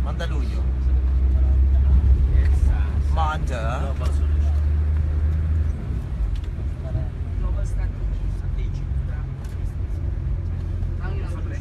Mandaluyong. Manda. Global strategy. Ang ilang pre?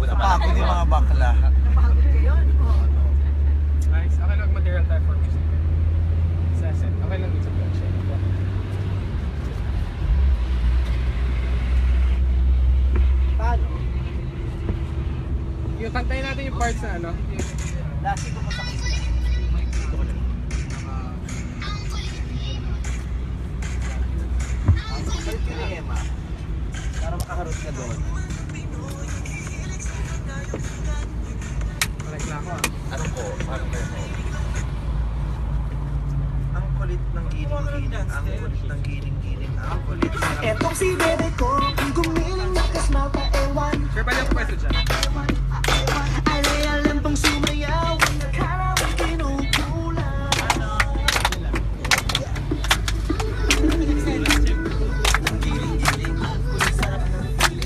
Napagod yung mga bakla. Napagod kayo? Nice. Okay lang material tayo for music. Session. Okay lang dito sa production. Paano? Yung kantayin natin yung parts na ano. Lasi ko pa sa kisna. Balik yun ni Emma. Para makaharot ka doon. Balik na ako ah. Ano po? Paano po ako? Ang kulit ng giling-giling. Ang kulit ng giling-giling. Ang kulit ng... Etong si bebe ko, gumiling na kasmata ewan. Sure, balik ako pwesto dyan. Ay alam pang sumayaw, nakala mo kinukulang.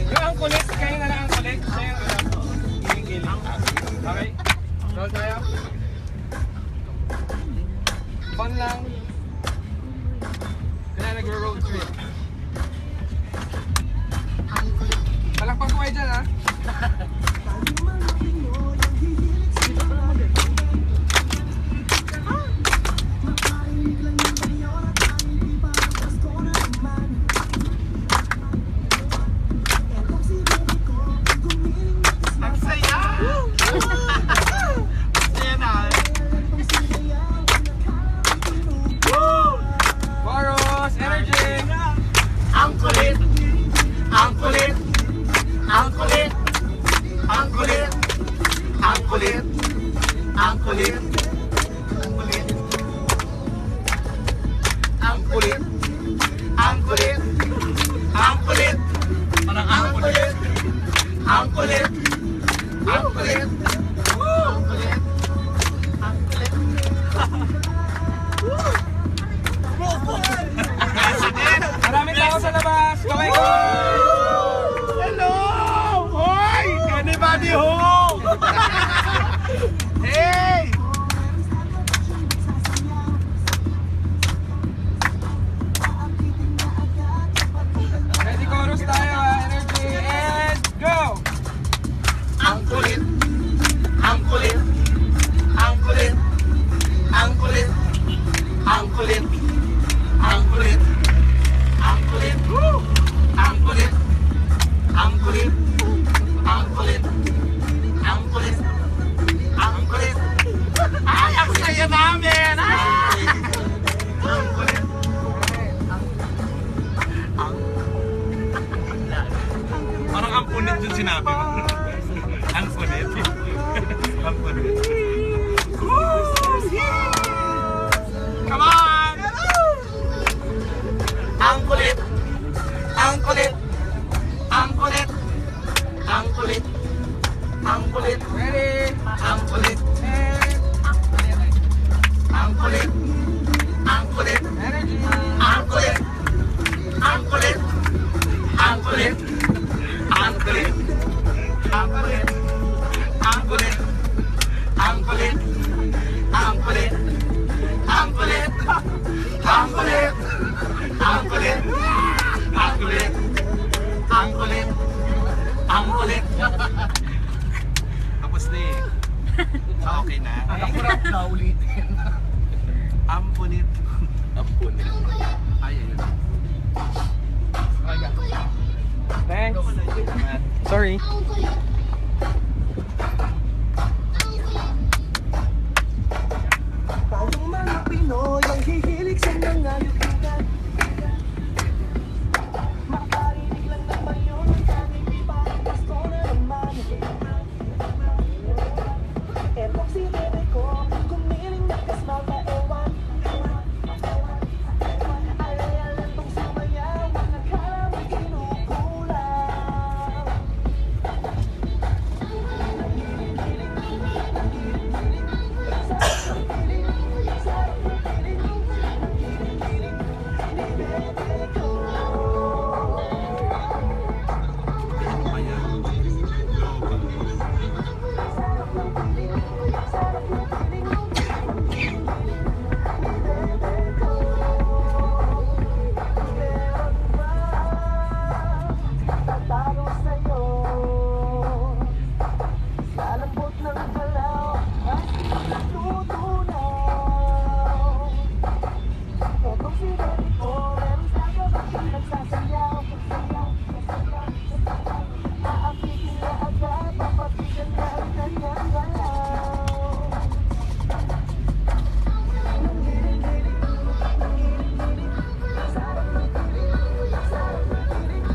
Yung ang kulit, kayo na lang ang kulit. Siya yung alam. Giling-giling. Okay? Roll tayo. Fun lang. Kaya nag-road trip. Palakpan ko kayo dyan ha. Ang saya! Saya na! Boros! Energy! Ang kulit! Ang kulit! Ang kulit! Ang kulit! Ang kulit! Ang kulit! Ang kulit! Ang kulit! Ang kulit! Ang kulit! Parang ang kulit! Ang kulit! Ang kulit! Ang kulit! Ang kulit! Maraming tao sa labas! Kaway ko! Hello! Hoy! Anybody home? Hey! Ready chorus tayo ha! Energy and go! Ang kulit! Ang kulit! Ang kulit! Ang kulit! Ang kulit! Ang kulit! Ang kulit! Ang kulit! Ang kulit! Ang kulit! Ang kulit! Ang kulit! Ay, ang saya namin! Ay! Ang kulit! Parang ang kulit yung sinabi mo. Ang kulit. Ang kulit. Come on! Ang kulit! Ang kulit! Ang kulit! Ang kulit! Ang kulit! Ready? Ang kulit! And Ang kulit! Ang kulit! energy! Ang kulit! Ang kulit! Ang kulit! Ang kulit! Ampunit. Ampunit. Ay, ayun. Thanks. Sorry. Tayong mga Pinoy ang hihilig sa mga yukitan. Makarinig lang naman yun ang tanging iba. Gusto na naman. Epoxy bebe ko, gumiling na kasmata ewan. Alayalan tong sumayaw, nakala mo'y kinukulang. Tatago sa'yo sa lambot ng galaw at natutunaw. Etong si Baby ko, meron sa kabakit nagsasayaw. Aapitin na agad, papatigan na ang kanyang galaw. Sarap ng piling, sarap ng piling.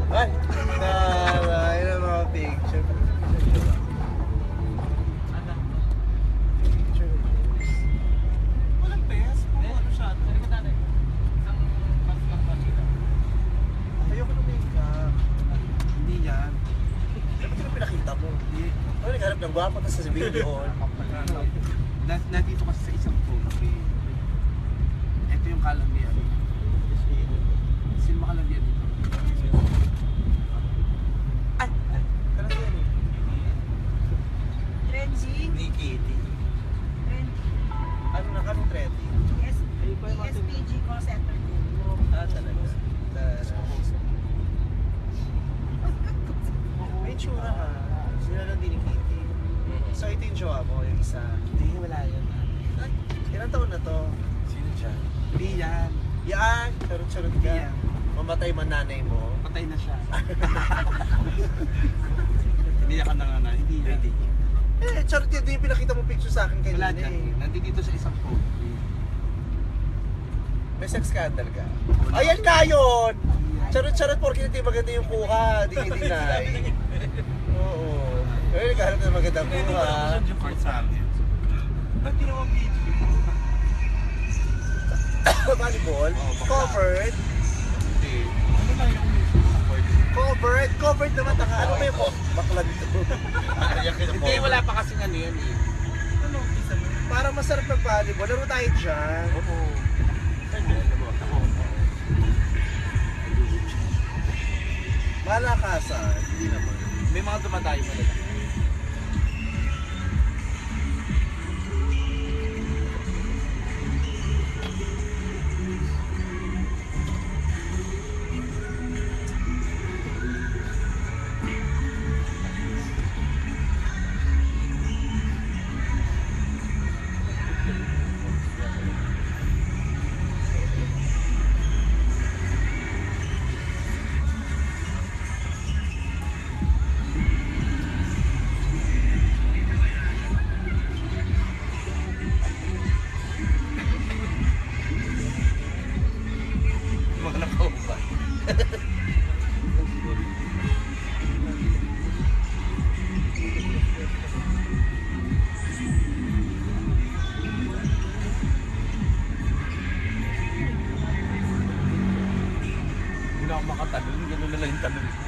Ay, naray na mga picture. Walang best. Ano siya? Ayoko na makeup. Hindi yan. Dapat yung pinakita mo. Ano naghanap ng gwapo tapos sa video. Nandito kasi sa isang trophy. Ito yung Colombian. Sino Colombian dito? Ay! Kanan yan eh. Trendy. Ni Kitty. Trendy. Ano na kami trending? SPG call center din. Ah, talaga. May tsura ha. Sila lang din ni Kitty. So ito yung jowa mo, yung isa. Hindi, wala yan. Ay, ilang taon na to? Sino siya? Hindi yan. Yan! Charot-charot ka. Yan. Mamatay man nanay mo. Patay na siya. Hindi ka nanganay. Hindi yan. Eh, charot yan. Ito yung pinakita mo picture sa akin Wala kanina dyan. eh. Nandito sa isang trophy. May sex scandal ka. Ayan ka yun! Charot-charot porque hindi maganda yung kuha. Di i-deny. Oo. Pero nagkaharap na magandang kuha. Yung part sa amin. Ba't di naman video? Volleyball. Oo, bakla. Covered. Hindi. Ano na yung support? Covered. Covered naman. Ano ba yung bakla dito? Hindi, wala pa kasi ano yan eh. Ano, isa mo? Para masarap ng volleyball. Laro tayo dyan. Oo. Malakasan. Hindi naman. May mga dumadayo mo nila. tanong ko.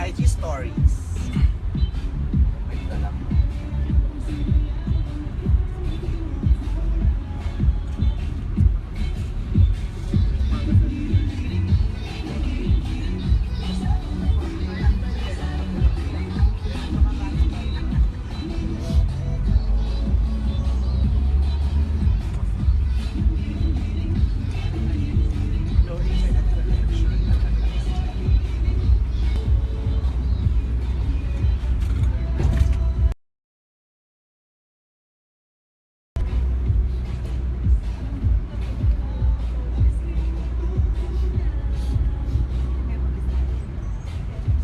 IG stories.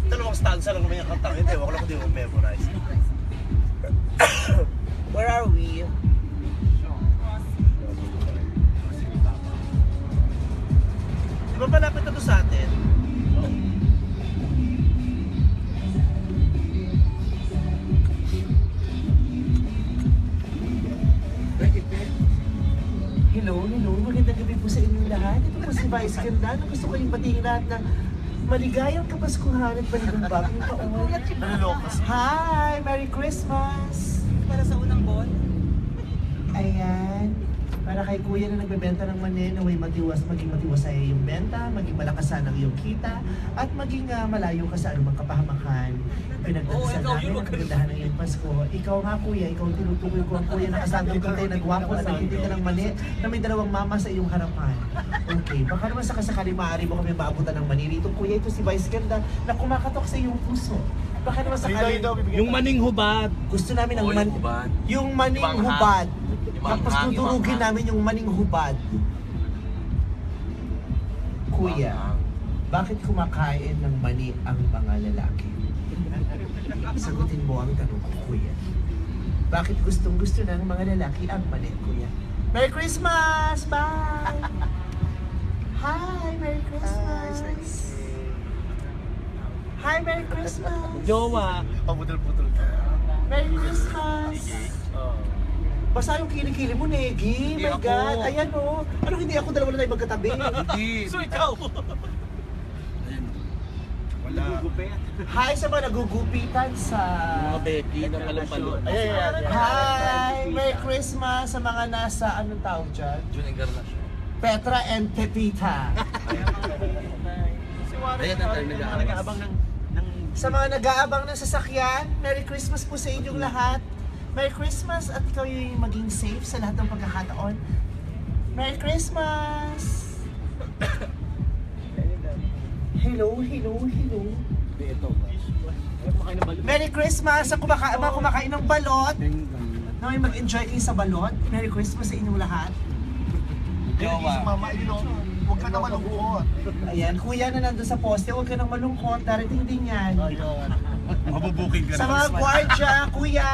Dalawang stanza lang naman yung kantang hindi. Wala ko di mo memorize. Where are we? Di ba malapit na to sa atin? Hello, magandang gabi po sa inyong lahat. Ito po si Vice Ganda. Gusto ko yung batiin lahat ng maligayang kapaskuhan at panibang bagong taon. Nalolokas. Hi! Merry Christmas! Para sa unang ball. Ayan. Para kay kuya na nagbebenta ng mani, naway maging matiwasay yung benta, maging malakasan ang iyong kita, at maging malayo ka sa anumang kapahamakan. Pinagdagsan namin ang kagandahan ng iyong Pasko. Ikaw nga kuya, ikaw tinutukoy ko ang kuya na kasandong kantay na gwapo na naghindi ka ng mani na may dalawang mama sa iyong harapan. Okay, baka naman sakasakali maaari mo kami maabutan ng mani rito. Kuya, ito si Vice Ganda na kumakatok sa iyong puso. Baka naman sakali Yung maning hubad. gusto namin ang yung maning Yung hubad. Yung Tapos manghang, dudurugin namin yung maning hubad. Kuya, bakit kumakain ng mani ang mga lalaki? Sagutin mo ang tanong ko, kuya. Bakit gustong-gusto ng mga lalaki ang mani, kuya? Merry Christmas! Bye! Hi! Merry Christmas! Hi! Merry Christmas! Jowa. Pabudol-budol ka. Merry Christmas! Basta yung kilikili mo, Negi. Hindi My ako. God. Ayan o. Ano hindi ako dalawa na tayo magkatabi? Hindi. So ikaw. Wala. Hi sa mga nagugupitan sa... Mga Becky na palumpalo. Ayan. Hi! Merry Christmas sa mga nasa, anong tawag dyan? June Encarnacion. Petra and Pepita. Ayan ang tayo nag-aabang ng... Sa mga nag-aabang ng sasakyan, Merry Christmas po sa inyong lahat. Merry Christmas at ikaw yung maging safe sa lahat ng pagkakataon. Merry Christmas! Hello. Merry Christmas sa mga kumakain ng balot. Na may mag-enjoy kayo sa balot. Merry Christmas sa inyong lahat. Huwag ka na malungkot. Ayan, kuya na nandun sa poste, huwag ka nang malungkot. Darating din yan. Mabubuking ka Sa mga gwardya, kuya.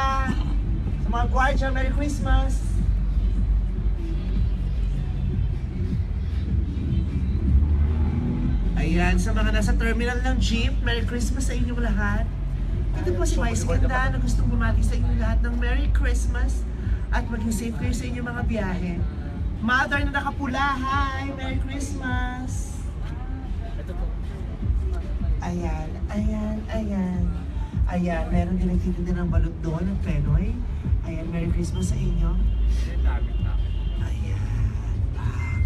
Sa mga gwardya, Merry Christmas. Ayan, sa mga nasa terminal ng jeep, Merry Christmas sa inyong lahat. Ito po si Vice Ganda na gustong bumati sa inyong lahat ng Merry Christmas at maging safe kayo sa inyong mga biyahe. Mother na nakapula, hi! Merry Christmas! Ayan. Ayan, meron din nagtitinda ng balot doon, ng Penoy. Ayan, Merry Christmas sa inyo. Ayan, back.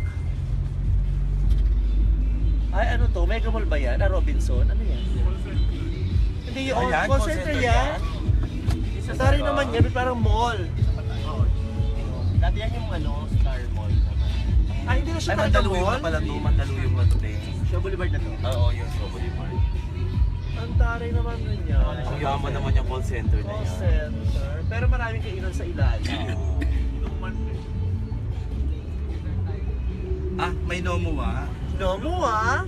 Ay, ano to? Mega Mall ba yan? Robinson? Ano yan? Hindi yun, Ayan, call center yan. Dari naman yan, parang mall. Dati yan yung Star Mall naman. Ay, hindi na siya Ay, talaga Mandaluyong mall. na pala to. Mandaluyong na to, eh. Shaw Boulevard na to. Oo, yung Shaw Boulevard. Ang taray naman nun yan. Ang yaman naman yung call center na Call yan. center. Pero maraming kainan sa ilalim. Ah, may Nomo ah. No mo ah.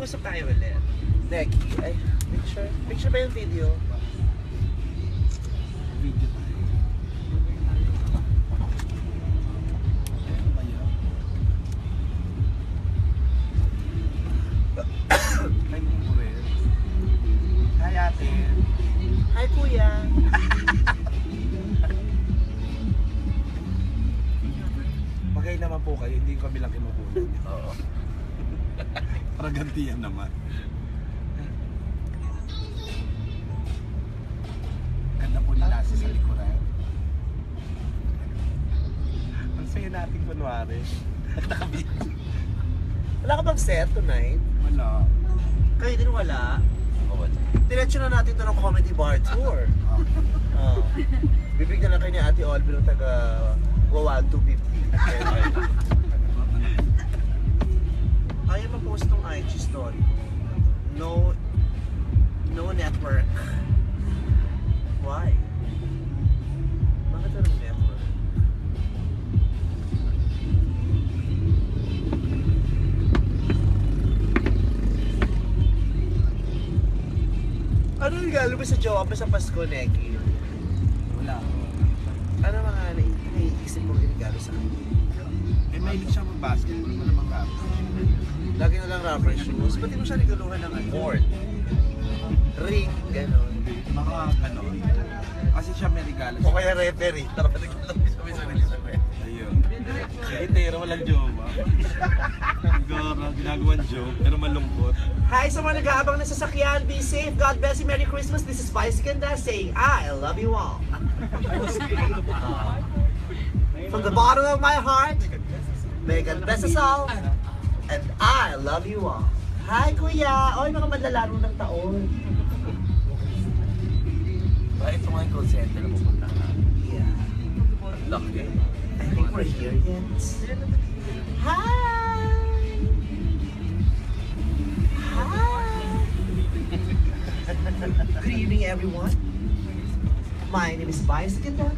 Mag-usap tayo ulit. Neki, ay, picture? Picture ba yung video? Video tayo. Ano ba yun? Ay, Murel. Hi, ate. Hi, kuya. Magay naman po kayo, hindi kami lang kinukunan. Oo. Para gantiyan naman. Ganda po ni Lassie sa likuran. Ang saya natin kunwari. Nakabit. Wala ka bang set tonight? Wala. Kayo din wala. Diretso na natin to ng comedy bar tour. Oh. Bibigyan na kayo ni Ate Olby ng taga Wawag 250. Ayaw ma-post tong IG story. No network. Why? Bakit walang network? Ano yung regalo mo sa jowa mo sa Pasko, Neki? Wala. Ano mga naiisip mong regalo sa kanya? Eh, mahilig siya mag-basketball. Wala mang kapit. Lagi na lang rubber shoes. Pati mo siya regaluhan ng ano? Board. Ring, gano'n. Mga ganon. Kasi siya may regalo. O kaya referee. Tara pa regalo sa may sarili sa kanya. Ayun. Itero, walang jowa. Goro, ginagawang joke, pero malungkot. Hi sa mga nag-aabang na sasakyan. Be safe. God bless you. Merry Christmas. This is Vice Ganda saying, I love you all. From the bottom of my heart, may God bless us all. And I love you all. Hi, Kuya! Oy, mga manlalaro ng taon. Ito nga yung call center na pupunta ka. Yeah. Laki. I think we're here yet. Hi! Hi! Good evening, everyone. My name is Vice Ganda,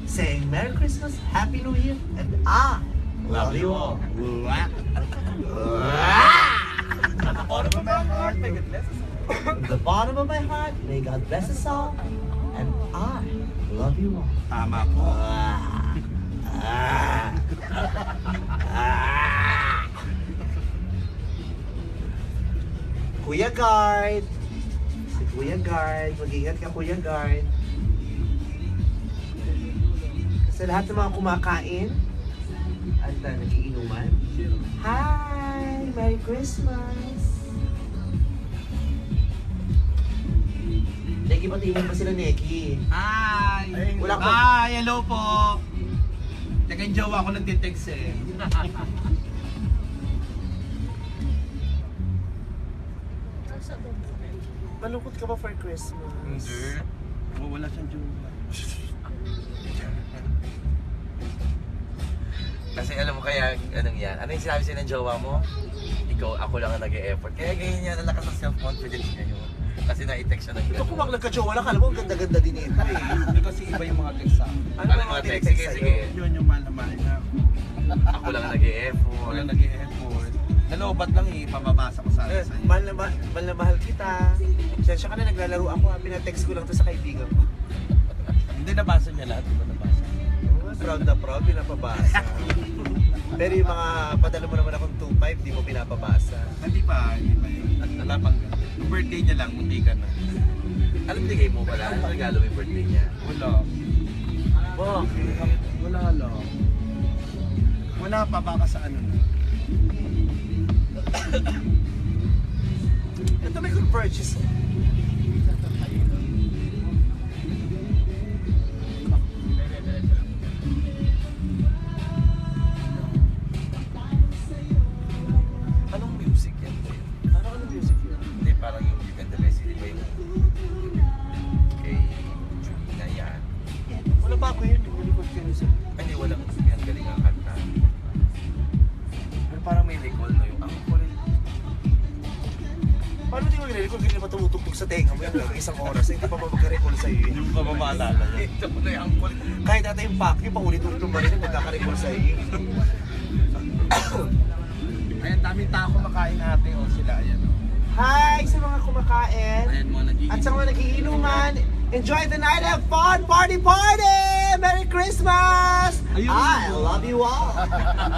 saying Merry Christmas, Happy New Year, and I love you all. From the bottom of my heart, may God bless us all, and I love you all. Tama po. Kuya Guard! Si Kuya Guard, mag-ingat ka Kuya Guard. Sa lahat ng mga kumakain at nagiinuman. Hi! Merry Christmas! Neki, patingin pa sila Neki. Hi! Wala ko. Hi! Hello po! Teka, yung jowa ko nagtitext eh. Malungkot ka ba for Christmas? Hindi. Oh, wala siyang jowa. Kasi alam mo kaya, anong yan? Ano yung sinabi sa'yo ng jowa mo? Ikaw, ako lang ang nag-e-effort. Kaya ganyan yan, ang lakas ng self-confidence ngayon. Kasi na-text siya ng Ito kung nagka-jowa lang, alam mo, ang ganda-ganda din ito eh. Hindi kasi iba yung mga text sa akin. Ano Ano mga text? Sige, sa'yo? sige. Yun yung mahal na mahal na. Ako lang ang nag-e-effort. Wala nag-e-effort. Nalobat lang eh, pababasa ko sana Eh, sa'yo. mahal na mahal kita. Sensya ka na, naglalaro ako. Pinatext ko lang to sa kaibigan ko. Hindi nabasa niya lahat, di ba nabasa? Oh, proud na proud, pinapabasa. Pero yung mga padala mo naman akong 2.5, di mo pinapabasa. Hindi pa yun. Wala pang ganun. Yung birthday niya lang, munti ka na. Alam bigay mo pala? Ano regalo mo yung birthday niya? Wala. Bakit? Wala lang. Wala pa, baka sa ano na. Ito may good purchase. Anong music yan? Ano ka ng music yun? Hindi, parang yung You Can The Best, di ba yung kay Julina yan? Wala ba ako yun? Nag-record ko yun sa... Ay, hindi, walang yan galing ang kanta. Pero parang may recall no yung ang kulay. Paano di mo nire-record? Hindi naman tumutugtog sa tenga mo yan. Isang oras, hindi pa ba magka-recall sa'yo yun? Hindi mo pa ba maalala yan? Ito mo na yung kulay. Kahit natin yung pack, yung paulit-ulit mo rin, magkaka-recall sa'yo yun. Ayan, daming tao kumakain ate. O sila, ayan. O. Hi sa mga kumakain. Ayan mo, At sa mga nagiinuman, enjoy the night, have fun, party, party! Merry Christmas! Ayun. I love you all.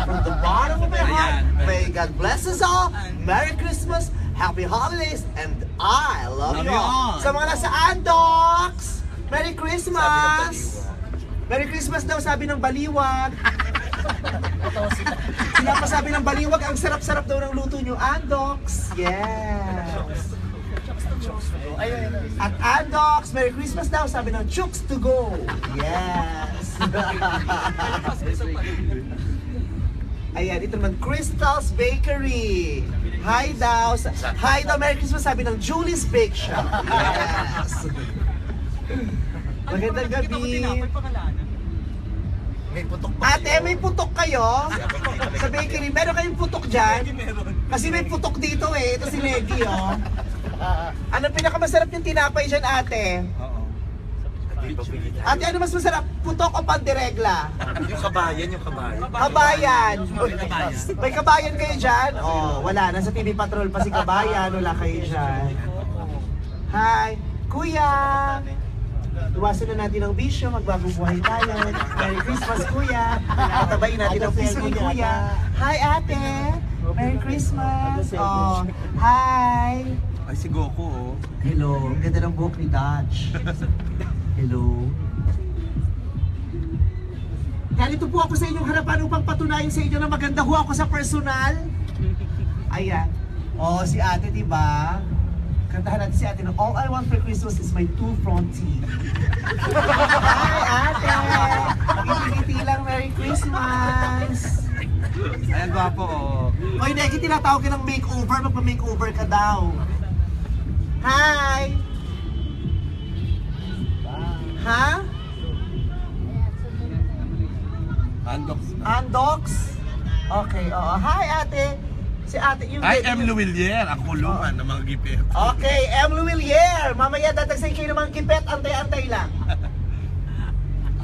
From the bottom of my heart, Ayan. may God bless us all. Merry Christmas, Happy Holidays, and I love you all. Sa mga nasa Andox, Merry Christmas! Merry Christmas daw, sabi ng Baliwag. Sila pa sabi ng Baliwag, ang sarap-sarap daw ng luto nyo, Andox. Yes. At Andox, Merry Christmas daw, sabi ng Chooks to go. Yes. Ayan, ito naman, Crystal's Bakery. Hi daw. Hi daw, Merry Christmas, sabi ng Julie's Bake Shop. Yes. Magandang gabi. May putok pa Ate, may putok kayo sa bakery. Meron kayong putok dyan? Kasi may putok dito eh. Ito si Leggy, oh. Ano pinakamasarap yung tinapay dyan, ate? Oo. Ate, ano mas masarap? Putok o pandiregla? Yung kabayan. Kabayan. May kabayan kayo dyan? Oh, wala. Nasa TV Patrol pa si kabayan. Wala kayo dyan. Hi. Kuya. Iwasan na natin ang bisyo. Magbagong buhay tayo. Merry Christmas, kuya. Tabayin natin ang puso ni kuya. Hi, ate. Merry Christmas. Oh, hi. Ay, si Goku, oh. Hello. Ang ganda ng buhok ni Dutch. Hello. Ganito po ako sa inyong harapan upang patunayan sa inyo na maganda ho ako sa personal. Ayan. Oh, si ate, di ba? Kantahan natin si ate ng All I Want for Christmas is my two front teeth. Hi, ate! Ngiti-ngiti lang, Merry Christmas! Ayan, gwapo, oh. Oy, Neki, tinatawag ka ng makeover. Magpa-makeover ka daw. Hi! Ha? Andox. Andox? Okay, oo. Hi, ate! Si ate, yung... I am Luwilier, ang kulungan ng mga gipit. Okay, M. Luwilier! Mamaya datagsay kayo ng mga kipet, antay-antay lang.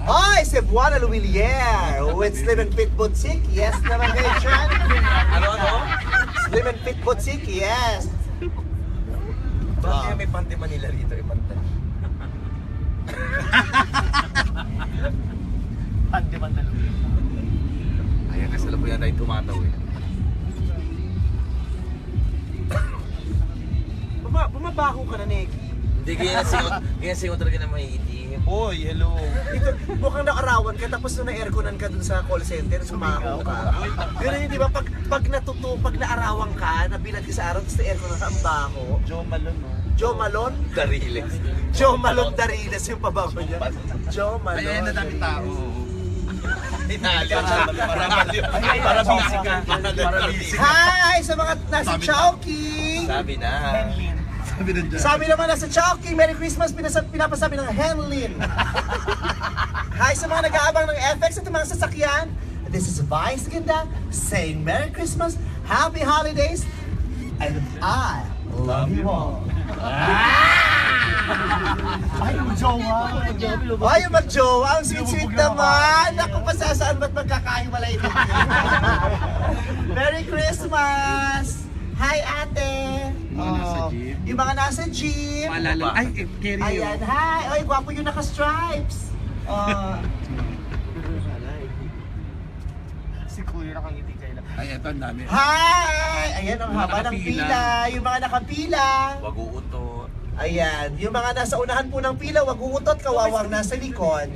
Hoy, si Buana Luwilier! With Slim and Fit Boutique, yes naman kayo dyan. Ano? Slim and Fit Boutique, yes. Bakit may Pante Manila rito? Ipanta. Ayan, kasalukuyan tayo tumataw eh. Bumabaho ka na, Nick. Hindi, ganyan singot talaga na maiitim. Hoy, hello. Dito, mukhang nakarawan ka tapos nung na-airconan ka dun sa call center, sumaho ka. Ganun yun, di ba? Pag naarawan ka, nabilad ka sa araw, tapos na-airconan ka, ang baho. Joe Malone, oh. Joe Malone? Dariles. Joe Malone Dariles yung pabago niya. Joe Malone. Ayan, na daming tao. Hinali. Para busy ka. Para busy ka. Hi! Sa mga nasa Chowking! Sabi na. Sabi na dyan. Sabi naman nasa Chowking, Merry Christmas, pinapasabi ng Henlin. Hi sa mga nag-aabang ng FX at mga sasakyan. This is Vice Ganda saying Merry Christmas, Happy Holidays, and I love you all. Ay, magjowa. Ay, magjowa. Ang sweet-sweet naman. Naku, pasasaan ba't magkakahiwalay din? Merry Christmas! Hi, ate! Mga nasa jeep. Yung mga nasa jeep. Maalala. Ay, carry you. Ayan, hi! Ay, gwapo yung naka-stripes. Si Kuya nakangiti kayo lang. Ay, eto, ang dami. Hi! Ayan, ang Mga haba ng nakapila. pila. Yung mga nakapila. Wag uutot. Ayan, yung mga nasa unahan po ng pila, wag uutot, kawawang nasa likod.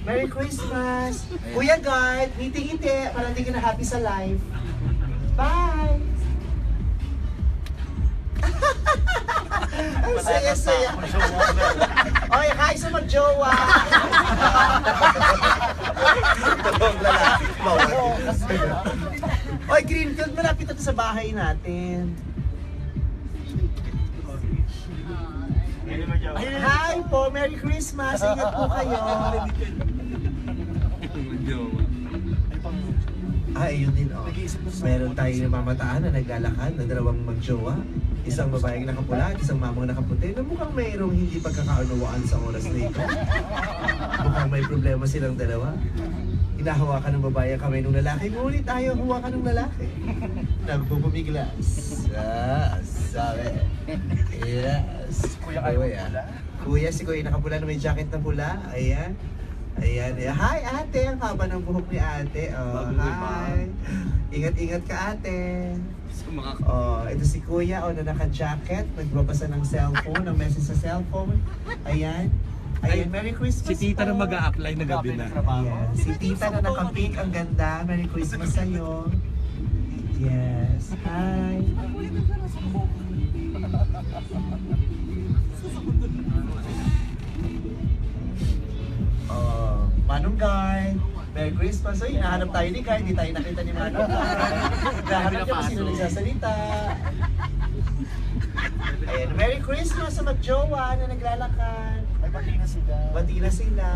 Merry Christmas! Kuya Guard, ngiti-ngiti, para hindi ka na happy sa life. Bye! Ang saya-saya. Oy, hi sa mag-jowa! Dalawang lalaki, bawal. Oy, Greenfield, malapit ito sa bahay natin. Hi po, Merry Christmas! Ingat po kayo! Ay, yun din, oh. Meron tayong mamataan na naglalakad na dalawang magjowa. Isang babaeng nakapula at isang mamang nakaputi na mukhang mayroong hindi pagkakaunawaan sa oras na ito. Mukhang may problema silang dalawa. hinahawakan ng babae ang kamay ng lalaki, ngunit ayaw hawakan ng lalaki. Nagbubumiglas. Sabi. Yes. Kuya ayaw Kuya. pula. Kuya, si Kuya nakapula na may jacket na pula. Ayan. Ayan. Hi, ate. Ang haba ng buhok ni ate. Oh, hi. Ingat-ingat ka, ate. Oh, ito si Kuya, na naka-jacket, nagbabasa ng cellphone, ng message sa cellphone. Ayan. Ayan, Merry Christmas Si tita na po. mag-a-apply na gabi na. Ayan, si tita na naka-pink, ang ganda. Merry Christmas sa'yo. Yes. Hi. Oh, Manong Guy. Merry Christmas. So, hinahanap tayo ni Guy. Hindi tayo nakita ni Manong Guy. Hinahanap niya kung sino nagsasalita. Ayan, Merry Christmas sa mag-jowa na naglalakad. Ay, pati na sila. Bati na sila.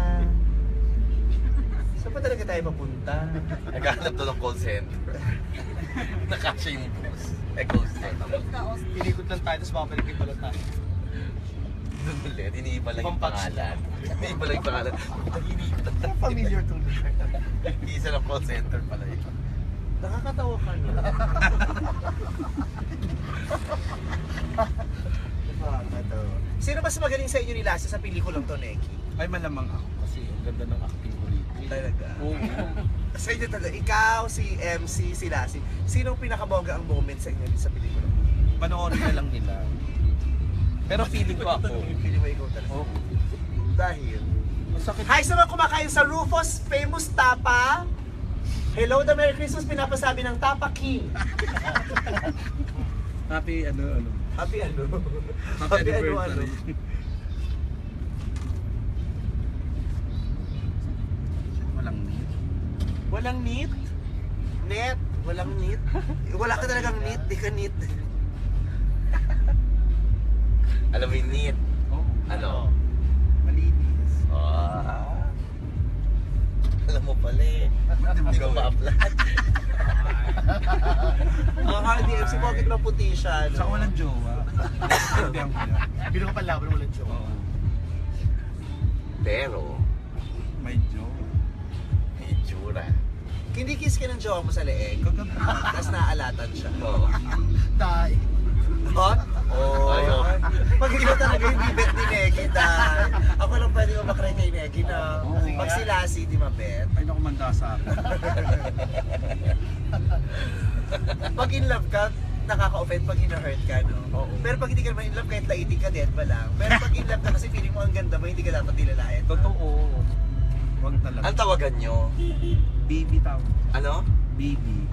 Saan pa talaga tayo papunta? Naghahanap to ng call center. Nakasya yung boss. Call center. Pinikot lang tayo, tapos mapalik pala tayo. Doon ulit, iniiba lang yung Ibang patch pangalan. Iniiba lang yung pangalan. Iniiba lang. Familiar to me. Isa lang call center pala yun. Nakakatawa ka na. Nakakatawa. Sino mas magaling sa inyo ni Lassie sa pelikulang to, Neki? Ay, malamang ako kasi ang ganda ng acting ko rito. Talaga? Oo. Sa inyo talaga, ikaw, si MC, si Lassie, sino ang pinakaboga ang moment sa inyo sa pelikula? Panoorin na lang nila. Pero feeling ko ako. Pili mo ikaw talaga. Oo. Dahil? Masakit. Hi sa mga kumakain sa Rufus Famous Tapa. Hello, the Merry Christmas, pinapasabi ng Tapa King. Happy ano. Happy ano? Happy anniversary. Walang need. Walang neat? Net? Walang neat? Wala ka talagang neat, di ka neat. Alam mo yung neat? Oo. Ano? Malinis. Ah. Alam mo pala eh. Hindi ko ma-apply. Ang DMC, bakit na puti siya? No? Saka walang jowa. Hindi ang kuya. Pili ko pala, walang joke. Oo. Pero, May jowa. may itsura. Kinikis ka ng jowa mo sa leeg, Kagabi. tapos naaalatan siya. Oo. Dahil. Hot? Oh. Ayaw. Pag hindi mo talaga yung bibet ni Neki, dahil ako lang pwede mamakray kay Neki na Oo. pag si Lassie, di mabet. Ay, naku, manda sa akin. Pag in love ka, nakaka-offend pag hina-hurt ka, no? Oo. Pero pag hindi ka naman in love, kahit laiting ka, dead ba lang? Pero pag in love ka kasi feeling mo ang ganda mo, hindi ka dapat nilalain. Totoo. Huwag talaga. Ang tawagan nyo? Baby tawag. Ano? Baby.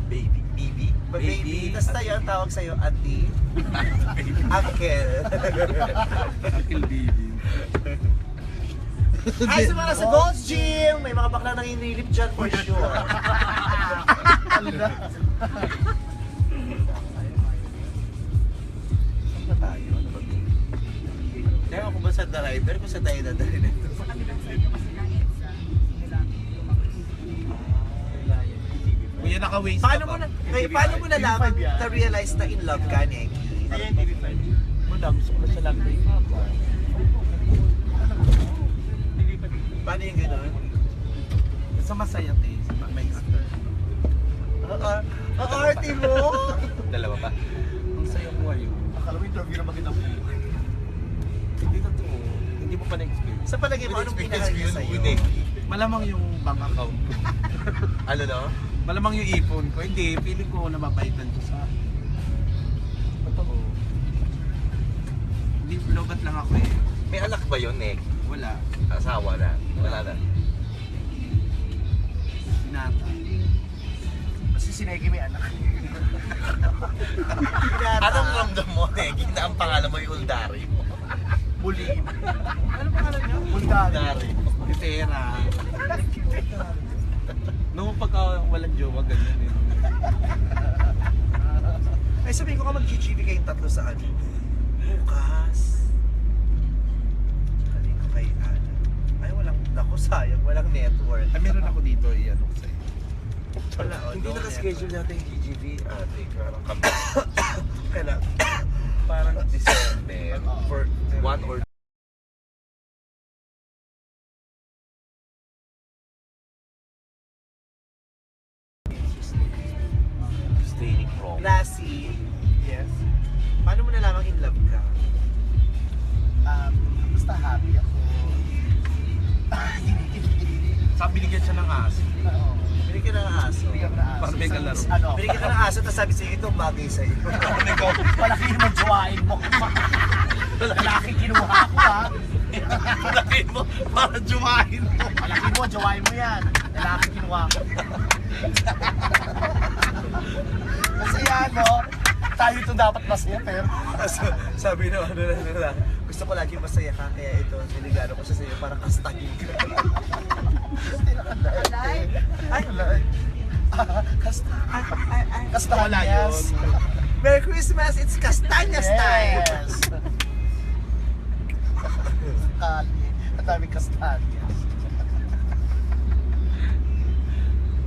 Baby? Bibi? Pag baby, tapos tayo ang tawag sa'yo, auntie, uncle. Kill baby. Hi sa mga sa Gold's Gym! May mga bakla nang inilip dyan for sure. Saan na tayo? Ano ba? Kaya ako ba sa driver? Kung sa tayo dadalhin ito? Kuya, naka-waste Paano mo na, paano mo nalaman na-realize na in love ka, Neki? Ayan, TV5. Madam, gusto ko na sa lang day. Paano yung gano'n? Basta masaya, te. May actor. Ang arte mo! Dalawa pa? Ang saya ko ngayon. Akala mo interview na magandang Hindi totoo. Hindi mo pa na-experience. Sa palagay mo, anong pinahal niya sa'yo? Malamang yung bank account ko. Ano no? Malamang yung ipon ko. Hindi, feeling ko nababaitan ko sa... Totoo. Hindi, lobat lang ako eh. May anak ba yun, Nick? Wala. Asawa na? Wala na. Binata. Kasi si Neki may anak. Anong ramdam mo, Nick? Na ang pangalan mo yung Uldari mo? Bulin. Ano pangalan niya? Uldari. Litera. Nung pagka walang jowa, ganyan eh. Ay, sabihin ko ka mag-GGB kayong tatlo sa ano? Bukas. Sabihin ko kay Ana. Ay, walang, naku, sayang, walang network. Ay, meron ako dito i-ano ko sa'yo. Wala, oh, Hindi no naka-schedule network. natin yung GGV. Ate, parang kami. Kailan? Parang December. For 1 or Sabi binigyan siya ng aso. Binigyan ng aso. Bigyan ko na aso. Para may kalaro. Ano? Binigyan ka ng aso, tapos sabi sa'yo, ito bagay sa'yo. Malaki naman jowain mo. Malaki kinuha ko ha. Malaki mo, para jumahin mo. Malaki mo, jowain mo yan. Lalaki kinuha ko. Kasi yan, no? Tayo ito dapat masaya, pero Sabi na, gusto ko lagi masaya ka, kaya ito, niligano ko siya sa'yo para kastagin ka. Ay, Kastanyas. Merry Christmas, it's Castañas time! Yes. Kali. Ang daming kastanyas.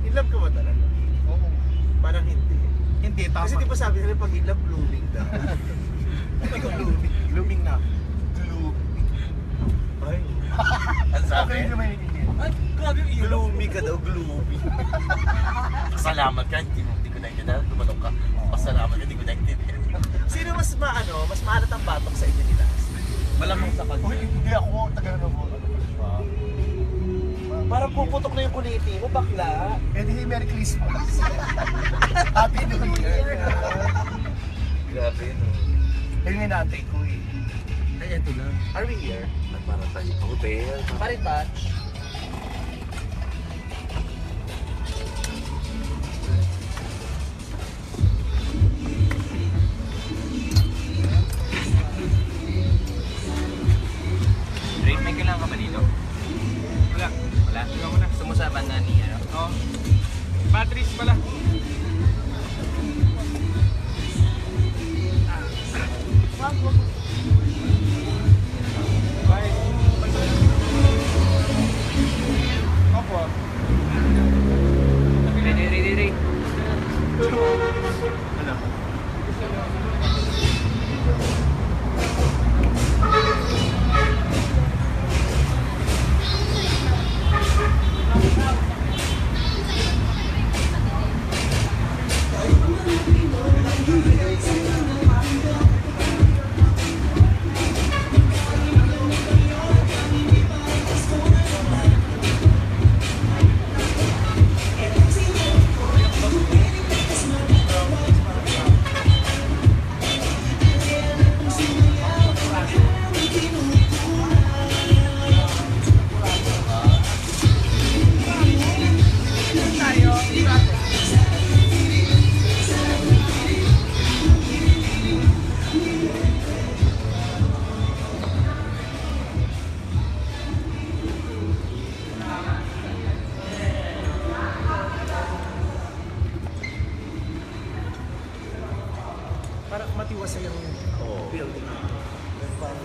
In love ka ba talaga? Oo. Parang hindi. Hindi, Kasi tama. di ba sabi nila pag in love, blooming daw. Hindi ko blooming. Blooming na. Ay. Ano sabi? Okay, naman yung Ay, grabe yung ilaw. Gloomy ka daw, gloomy. Salamat ka, hindi ko naintindihan. Tumanong ka. Pasalamat ka, hindi ko naintindihan. Sino mas mas maalat ang batok sa inyo nila? Malamang sa kanya. Uy, hindi ako. Tagal na mo. Parang puputok na yung kuliti mo, bakla. Eh, di Merry Christmas. Happy New Year. Grabe, no? Ayun yung natay ko eh. Ay, eto lang. Are we here? At parang tayo sa hotel. Paritouch. Ray, may kailangan ka ba dito? Wala. Wala? Ikaw mo na. Gusto mo sa banda ni ano? Oo. Batteries pala. Bye. Opo. Ray. Ano? Para matiwasay ang Oo. building. Parang